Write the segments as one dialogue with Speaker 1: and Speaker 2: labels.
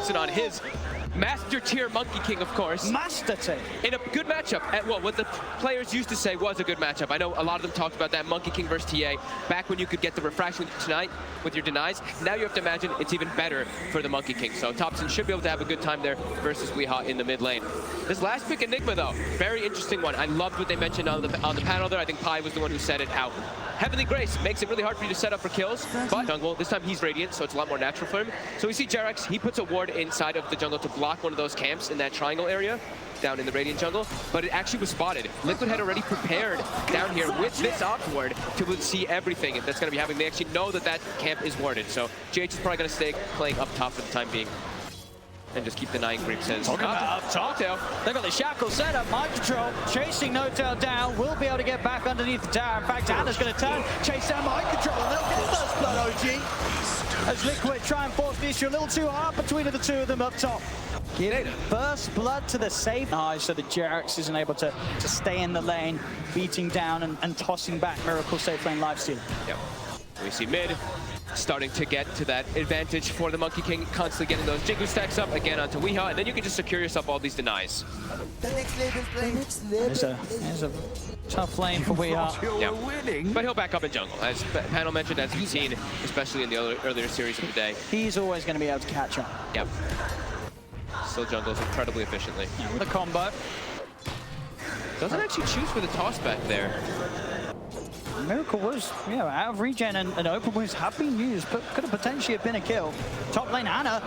Speaker 1: Topson on his Master tier Monkey King, of course.
Speaker 2: Master tier. In
Speaker 1: a good matchup at what the players used to say was a good matchup. I know a lot of them talked about that Monkey King versus TA back when you could get the refraction tonight with your denies. Now you have to imagine it's even better for the Monkey King. So Topson should be able to have a good time there versus Weehaw in the mid lane. This last pick, Enigma, though, very interesting one. I loved what they mentioned on the panel there. I think Pi was the one who said it out. Heavenly Grace makes it really hard for you to set up for kills, but jungle, this time he's Radiant, so it's a lot more natural for him. So we see Jerax, he puts a ward inside of the jungle to block one of those camps in that triangle area down in the Radiant jungle, but it actually was spotted. Liquid had already prepared down here with this ops ward to see everything that's going to be happening. They actually know that that camp is warded, so GH is probably going to stay playing up top for the time being. And just keep denying creeps.
Speaker 2: Talking about up top. They've got the shackle set up. Mind control. Chasing Notel down. Will be able to get back underneath the tower. In fact, Anna's going to turn. Chase down mind control. And they'll get first blood, OG. As Liquid try and force the issue a little too hard between the two of them up top. Getting first blood to the safe. So the Jerax isn't able to stay in the lane, beating down and tossing back Miracle safe lane lifesteal.
Speaker 1: Yep. We see mid starting to get to that advantage for the Monkey King, constantly getting those Jingu stacks up again onto Weehaw, and then you can just secure yourself all these denies.
Speaker 2: There's a tough lane for Weehaw.
Speaker 1: Yeah. But he'll back up in jungle, as panel mentioned, as we've seen, especially in the earlier series of the day.
Speaker 2: He's always going to be able to catch up.
Speaker 1: Yep. Still jungles incredibly efficiently.
Speaker 2: Yeah, with a combo.
Speaker 1: Doesn't actually choose for the toss back there.
Speaker 2: Miracle was, out of regen and open wounds have been used, but could have potentially have been a kill. Top lane Anna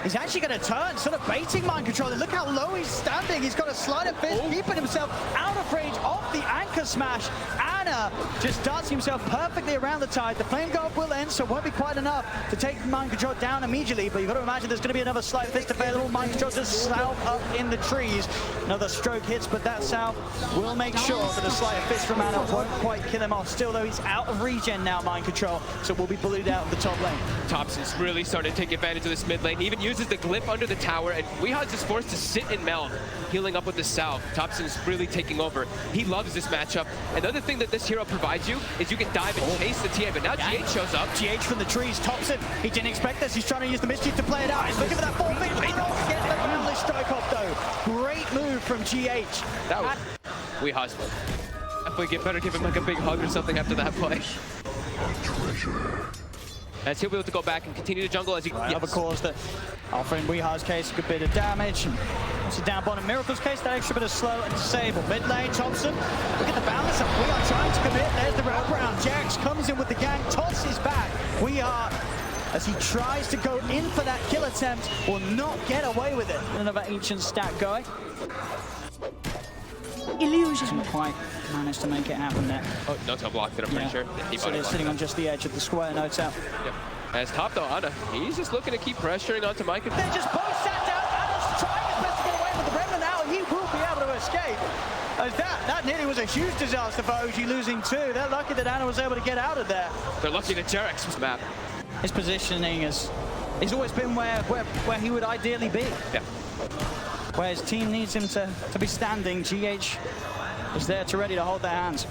Speaker 2: is actually going to turn, sort of baiting mind control. Look how low he's standing. He's got a sleight of fist, keeping himself out of range of the anchor smash. Anna just darts himself perfectly around the tide. The flame guard will end, so it won't be quite enough to take mind control down immediately, but you've got to imagine there's going to be another sleight of fist available. Mind control just south up in the trees. Another stroke hits, but that south will make sure that a sleight of fist from Anna won't quite kill him off. Still, though, he's out of regen now, mind control, so will be bullied out of the top lane.
Speaker 1: Topson's really starting to take advantage of this mid lane. He even uses the glyph under the tower, and Weehaw's just forced to sit and meld, healing up with the south. Topson's really taking over. He loves this matchup. Another thing that this hero provides you is you can dive and chase the TA, but now GH shows up.
Speaker 2: GH from the trees. Topson, he didn't expect this. He's trying to use the mischief to play it out. He's looking for that full thing. He don't get the boundless strike off, though. Great move from GH.
Speaker 1: That was Weehaw's. Definitely better give him like a big hug or something after that play. As he'll be able to go back and continue to jungle as he
Speaker 2: Other cause that offering Weehaw's case a good bit of damage. It's a down bottom. Miracle's case, that extra bit of slow and disable. Mid lane, Topson. Look at the balance up. Weehaw trying to commit. There's the wraparound. Jax comes in with the gang, tosses back. Weehaw, as he tries to go in for that kill attempt, will not get away with it. Another ancient stack going.
Speaker 3: Illusion.
Speaker 2: Doesn't quite manage to make it happen there.
Speaker 1: Oh, Notel blocked it, I'm pretty sure.
Speaker 2: So they're sitting on just the edge of the square, Notel.
Speaker 1: Yep. As top though, Anna, he's just looking to keep pressuring onto Mike.
Speaker 2: They just both sat down. Anna's trying his best to get away with the remnant now, and he will be able to escape. As that nearly was a huge disaster for OG, losing two. They're lucky that Anna was able to get out of there.
Speaker 1: They're lucky that Jerax was map.
Speaker 2: His positioning has always been where he would ideally be.
Speaker 1: Yeah.
Speaker 2: Where his team needs him to be standing, GH is there to ready to hold their hands.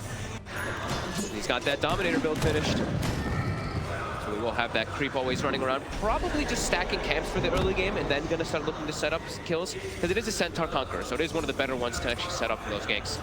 Speaker 1: He's got that Dominator build finished. So we will have that creep always running around, probably just stacking camps for the early game and then gonna start looking to set up kills, because it is a Centaur Conqueror, so it is one of the better ones to actually set up for those ganks.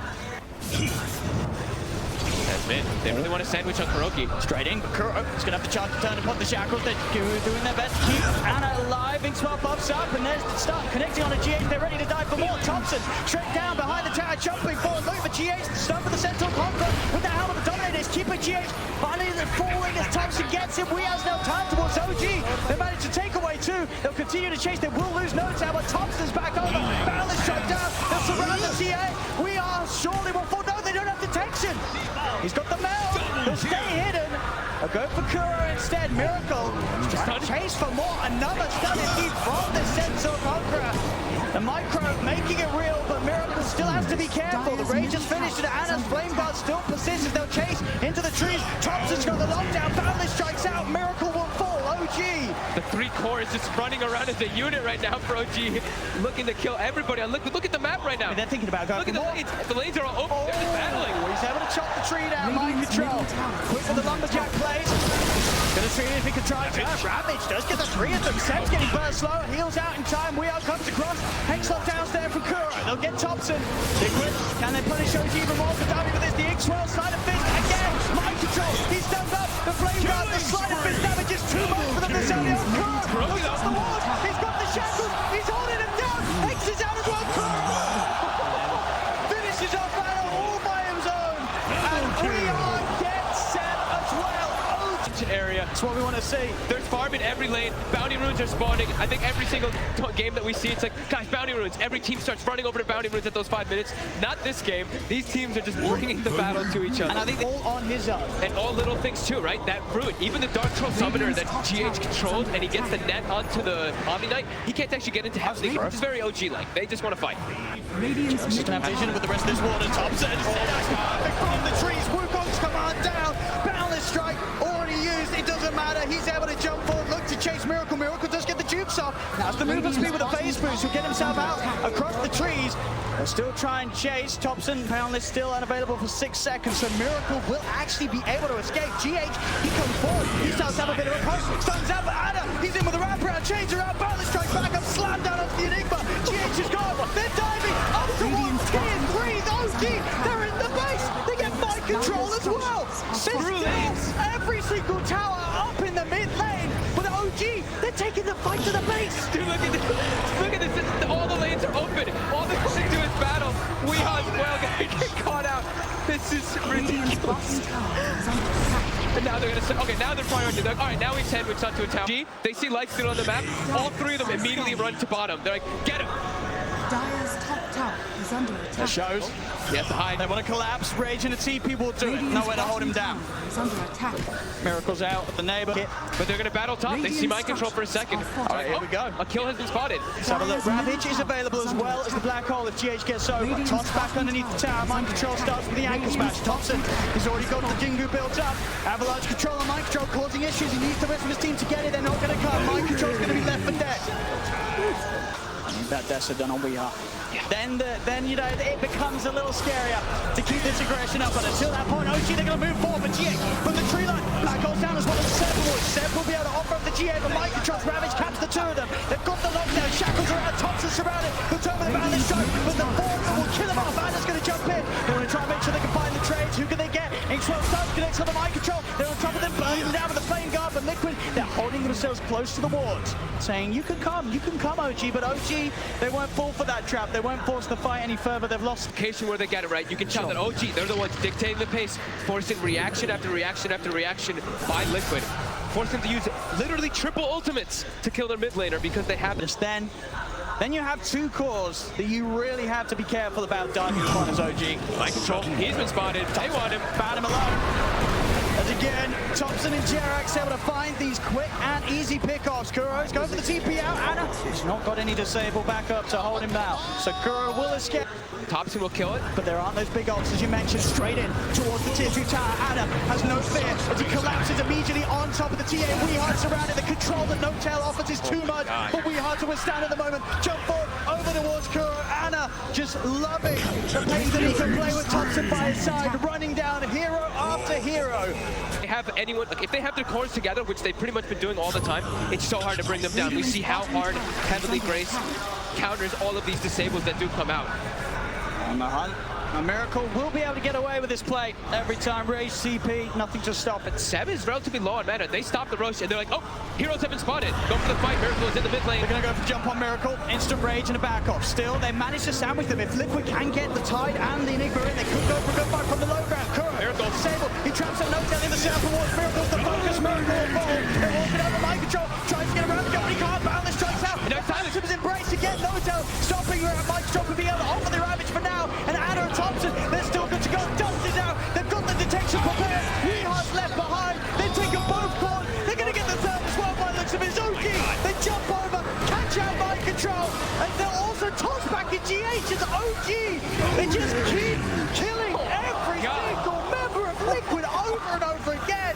Speaker 1: They really want to sandwich on Kuroki.
Speaker 2: Straight in, Kuro is going to have the chance to turn upon the shackles. They're doing their best to keep Anna alive. Big swap pops up, and there's the start connecting on a GH. They're ready to die for more. Topson straight down behind the tower, jumping forward. Look for GH, start for the Centaur Conqueror with the helm of the Dominators. Keeping GH finally falling as Topson gets him. We have no time towards OG. They managed to take away two. They'll continue to chase. They will lose no time, but Topson's back over. Battle is shut down. They'll surround the TA. We are surely will fall. No, they don't have detection. He's got the meld. He'll stay hidden. I'll go for Kuro instead. Miracle just trying to chase for more. Another stun indeed from the Centaur Conqueror. The micro making it real, but Miracle still has to be careful. The rage is finished and Anna's flame guard still persists as they'll chase into the trees. Topson's got the lockdown. Boundless strikes out. Miracle will fall. OG.
Speaker 1: The three core is just running around as a unit right now for OG, looking to kill everybody on Liquid. Look at the map right now.
Speaker 2: I mean, they're thinking about going
Speaker 1: Look at the lanes. The lanes are all open. They're just battling.
Speaker 2: He's able to chop the tree down. Mind control. Quick with the lumberjack plays. Gonna tree if he could try to. Ravage does get the three of them. Seb's getting burst slow, heals out in time. We are comes across. Hexlock downstairs from Kuro. They'll get Topson. Liquid, can they punish OG even more for Darby with this? The X-Swell side of fist again. Mind control. He's stepped up. The flame guard, the slide of fist damage is too much for them to sell the old Kuro. Looks off the wall. He's got the shackles. He's holding him down. X is out as well. Kuro finishes off battle all by his own. And we are dead set as well.
Speaker 1: Area.
Speaker 2: That's what we want to see.
Speaker 1: There's farm in every lane. Bounty runes are spawning. I think every single game that we see, it's like, guys, bounty runes. Every team starts running over to bounty runes at those 5 minutes. Not this game. These teams are just bringing the battle to each other.
Speaker 2: And I think all on his own.
Speaker 1: And all little things too, right? That rune, even the Dark Troll Summoner that GH controls, and he gets the net onto the Omni Knight, he can't actually get into Heavenly, which is very OG-like. They just want to fight.
Speaker 2: Just can have vision with the rest of this water. Topson, perfect from the trees. Wukong's command down. Boundless strike already used. It doesn't matter. He's able to jump forward, look to chase Miracle. Miracle does get the jukes off. Now's the movement speed with a phase boost. He'll get himself out across the trees. They'll still try and chase. Topson, Boundless still unavailable for 6 seconds. So Miracle will actually be able to escape. GH, he comes forward. He starts to have a bit of a push. Stuns out for Ada. He's in with a wraparound. Chains around. Boundless strike back up. Slam down onto the Enigma. GH is gone. They're diving up towards tier 3. Those teams, they're in the base. They get mind control as well. Every single tower up in the mid lane. But OG, they're taking the fight to the base.
Speaker 1: Dude, look at this. Look at this. All the lanes are open. All they want to do is battle. We as well get caught out. This is ridiculous. And now they're gonna say, okay, now they're prioritizing. All right, now we sandwich onto a tower. They see Lightspeed on the map. All 3 of them immediately run to bottom. They're like, get him.
Speaker 3: Dire's top tower is under attack.
Speaker 2: That shows.
Speaker 1: He has to hide.
Speaker 2: They want to collapse. Rage and a TP will do it. Nowhere to hold him down.
Speaker 3: Is under attack.
Speaker 2: Miracle's out with the neighbor.
Speaker 1: But they're gonna battle top. They see mind control for a second.
Speaker 2: All right, here we go.
Speaker 1: A kill has been spotted.
Speaker 2: Let's have a look. Ravage is available as well as the black hole if GH gets over. Toss back underneath the tower. Mind control starts with the ankle smash. Topson, he's already got the Jingu built up. Avalanche control and mind control causing issues. He needs the rest of his team to get it. They're not going to come. Mind control's going to be left for dead. That Dessa done on We Are. Then you know, it becomes a little scarier to keep this aggression up. But until that point, OG, they're going to move forward. But GH from the tree line, black holes down as well as Seb will. Seb will be able to offer up the GH, but Mike controls Ravage, caps the 2 of them. They've got the lockdown, shackles around, Topson surrounded. They'll turn with the boundless strike, but the 4 will kill him off. Ada's going to jump in. They want to try and make sure they can find the trades. Who can they get? X-Well starts, connects on the mind control. They're on top of them, burning them down with the flame guard. But Liquid, they're holding themselves close to the wards, saying, you can come, OG. But OG, they won't fall for that trap. They won't force the fight any further. They've lost.
Speaker 1: Location where they get it right. You can tell that OG, they're the ones dictating the pace, forcing reaction after reaction after reaction by Liquid. Forcing them to use literally triple ultimates to kill their mid laner because they have this.
Speaker 2: Then you have 2 cores that you really have to be careful about diving upon as OG.
Speaker 1: Mind control, he's been spotted. They want him.
Speaker 2: Found him alone. As again, Topson and Jerax able to find these quick and easy pickoffs. Kuro's going for the TP out. Anna has not got any disable backup to hold him down. So Kuro will escape.
Speaker 1: Topson will kill it.
Speaker 2: But there aren't those big ults, as you mentioned, straight in towards the tier 2 tower. Anna has no fear as he collapses immediately on top of the TA. Weehard surrounded. The control that No Tail offers is too much, but Weehard to withstand at the moment. Jump forward, over towards Kuro. Anna just loving the pace that he can play with Topson by his side, running down hero after hero.
Speaker 1: They have anyone, like if they have their cores together, which they've pretty much been doing all the time, it's so hard to bring them down. We see how hard Heavenly Grace counters all of these disables that do come out.
Speaker 2: On the hunt. A Miracle will be able to get away with this play every time. Rage CP, nothing to stop it.
Speaker 1: Seb is relatively low on mana. They stop the rush and they're like, oh, heroes have been spotted. Go for the fight. Miracle is in the mid lane.
Speaker 2: They're going to go for jump on Miracle. Instant rage and a back off. Still, they manage to sandwich them. If Liquid can get the Tide and the Enigma in, they could go for a good fight from the low ground. Kuro,
Speaker 1: Miracle
Speaker 2: disabled. He traps a No Tail in the center towards Miracle's the focus. Miracle will fall. They're walking over mind control. Tries to get around the goal. He can't. Boundless strikes out.
Speaker 1: No time.
Speaker 2: His embrace again. No Tail stopping her. Mind control could be able to offer the Ravage for now. And Anna and Topson, they're still good to go. Dust is out. They've got the detection prepared. Weehard's left behind. They've taken both corners. They're going to get the third as well by the looks of it. Zuki, they jump over, catch out mind control, and they'll also toss back at GH as OG. They just keep killing every single member of Liquid over and over again.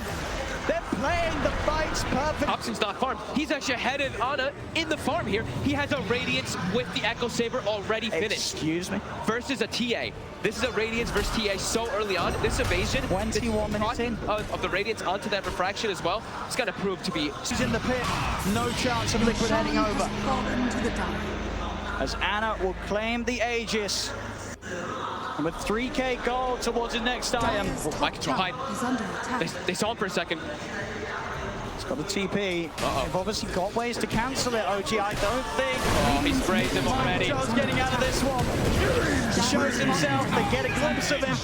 Speaker 2: They're playing the fights perfect.
Speaker 1: Topson's not farmed. He's actually ahead of Ana in the farm here. He has a Radiance with the Echo Saber already finished.
Speaker 2: Excuse me?
Speaker 1: Versus a TA. This is a Radiance versus TA so early on. This evasion,
Speaker 2: 21 minutes in.
Speaker 1: Of the Radiance onto that refraction as well. It's going to prove to be...
Speaker 2: She's in the pit. No chance of Liquid heading over. As Ana will claim the Aegis. And with 3k gold towards his next item.
Speaker 1: My control hide. They saw him for a second.
Speaker 2: He's got the TP. They've obviously got ways to cancel it, OG. I don't think.
Speaker 1: Oh, he sprays him already.
Speaker 2: Joe's getting out of this one. He shows himself. They get a glimpse of him.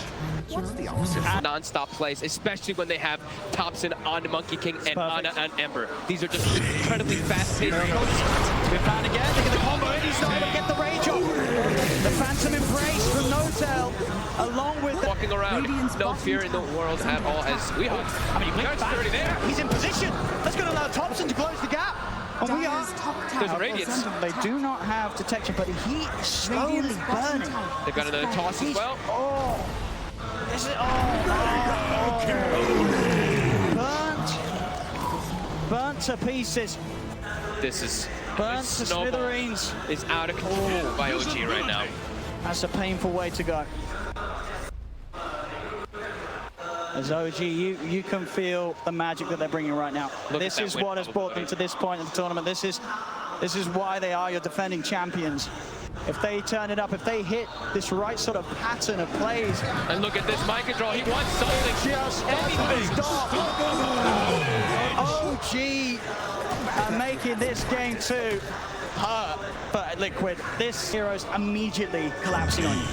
Speaker 1: Non-stop plays, especially when they have Topson on Monkey King and Ana and Ember. These are just incredibly fast-paced.
Speaker 2: We're found again. Look at the combo. He's not able to get the rage off. The Phantom Embrace from Notel, along with
Speaker 1: walking around, no fear in the world at all. As we hope. I mean, he already there.
Speaker 2: He's in position. That's going to allow Topson to close the gap. And we are.
Speaker 1: There's a Radiance.
Speaker 2: They do not have detection, but he is slowly burning.
Speaker 1: They've got another toss as well.
Speaker 2: Oh. This is, burnt to pieces.
Speaker 1: This is
Speaker 2: burnt to smithereens.
Speaker 1: Is out of control by OG right now.
Speaker 2: That's a painful way to go. As OG, you can feel the magic that they're bringing right now. This is what has brought them to this point of the tournament. This is why they are your defending champions. If they turn it up, if they hit this right sort of pattern of plays.
Speaker 1: And look at this mind control. He wants something.
Speaker 2: Just anything. Stop. OG are making this game too hurt. But Liquid, this hero's immediately collapsing on you.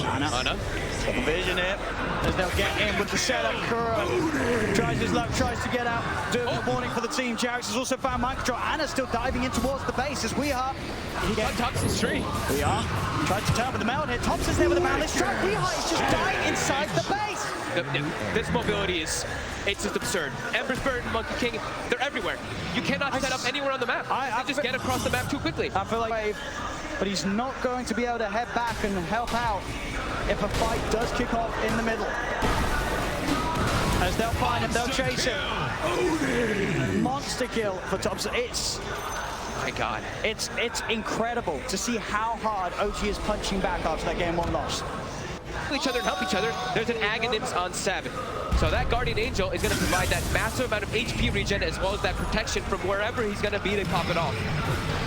Speaker 2: Ana. The vision here, as they'll get in with the setup. Kuro tries his luck, tries to get out. Doing the warning for the team. Jarex has also found mind control. Ana's still diving in towards the base as we are.
Speaker 1: He got Topson's tree.
Speaker 2: We are. Tried to turn with the meld hit. Topson's there with the boundless strike. Weeha is just dying inside the base.
Speaker 1: This mobility it's just absurd. Ember's Bird and Monkey King, they're everywhere. You cannot set up anywhere on the map. They just get across the map too quickly.
Speaker 2: I feel like but he's not going to be able to head back and help out if a fight does kick off in the middle. As they'll find him, they'll chase him. Monster kill for Topson.
Speaker 1: My God.
Speaker 2: It's incredible to see how hard OG is punching back after that game 1 loss.
Speaker 1: Each other and help each other. There's an Aghanim's on 7. So that Guardian Angel is going to provide that massive amount of HP regen as well as that protection from wherever he's going to be to pop it off.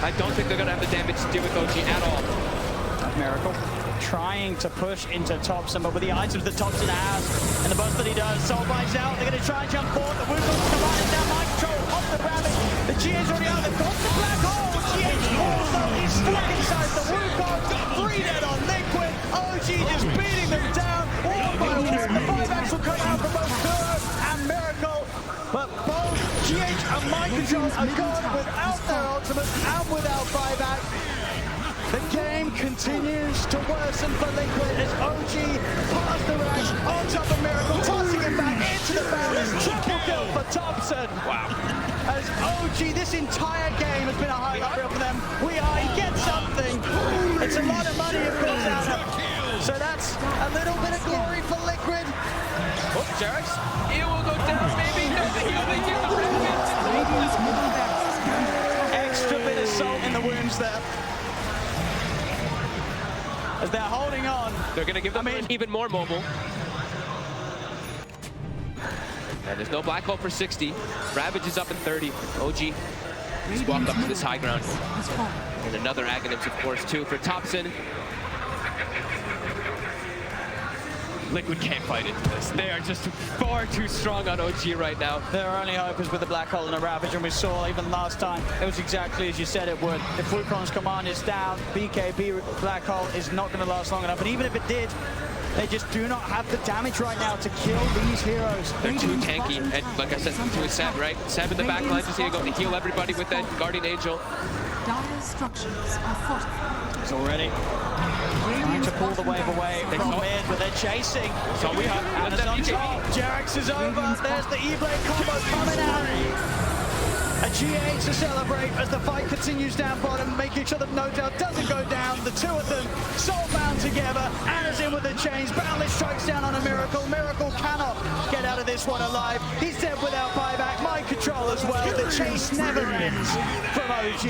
Speaker 1: I don't think they're going to have the damage to deal with OG at all.
Speaker 2: Miracle trying to push into Topson, but with the items that Topson has and the burst that he does, Soul Bites out. They're going to try and jump forward. The Wukong's combining down mind control off the rabbit. The GA's already out. They've got the black hole. GA also is stuck inside the Wukong. 3 dead on Liquid. OG just beating them down. All by one. The 5X will come out from both Kuro and Miracle. But both GH and mind control are gone without their ultimate and without 5X. The game continues to worsen for Liquid as OG past the ranks on top of Miracle, tossing it back into the bounders. Triple kill for Topson.
Speaker 1: Wow.
Speaker 2: As OG, this entire game has been a highlight reel for them. He gets something. It's a lot of money, of course, Ana. So that's a little bit of glory for Liquid.
Speaker 1: Oh, Jarex, it will go down, maybe. No, the heal, they get the
Speaker 2: Extra bit of salt in the wounds there. As they're holding on.
Speaker 1: They're going to give them even more mobile. And there's no black hole for 60. Ravage is up in 30. OG just walked up to this high ground. And another Aghanim's, of course, too, for Topson. Liquid can't fight into this. They are just far too strong on OG right now.
Speaker 2: Their only hope is with the Black Hole and a Ravage, and we saw even last time, it was exactly as you said it would. If Wukong's command is down, BKB Black Hole is not going to last long enough, and even if it did, they just do not have the damage right now to kill these heroes.
Speaker 1: They're too tanky, and like I said, to a Seb, right? Seb in the back line just here going to heal everybody with that Guardian Angel.
Speaker 3: Dire structures are fortified.
Speaker 2: He's already trying to pull the wave away from mid, but they're chasing.
Speaker 1: So we have
Speaker 2: Ana's on top. Jarex is over. There's the E-Blade combo coming out. A GA to celebrate as the fight continues down bottom, making sure that No Doubt doesn't go down. The two of them soul bound together. Ana's in in with the chains. Boundless strikes down on a Miracle. Miracle cannot get out of this one alive. He's dead without buyback. Mind control as well. The chase never ends from OG.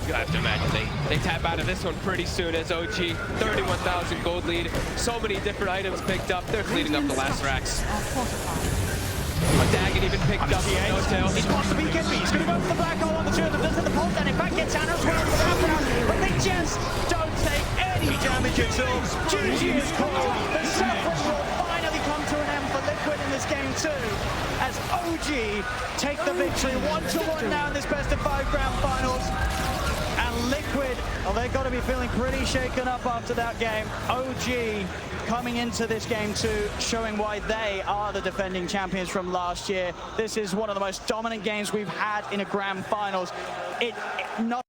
Speaker 1: You have to imagine they tap out of this one pretty soon as OG, 31,000 gold lead. So many different items picked up. They're cleaning up the last racks. Daggett even picked up no tail.
Speaker 2: He's wants to be Kippy. He's going to go for the black hole on the two of them. Doesn't the pulse, and in fact gets Anna as well for the round. But they just don't take any damage at all. GG is cool. The suffering will finally come to an end for Liquid in this game too, as OG take the victory 1-1 now in this best of 5 grand finals. And Liquid, well, they've got to be feeling pretty shaken up after that game. OG coming into this game too, showing why they are the defending champions from last year. This is one of the most dominant games we've had in a grand finals. Not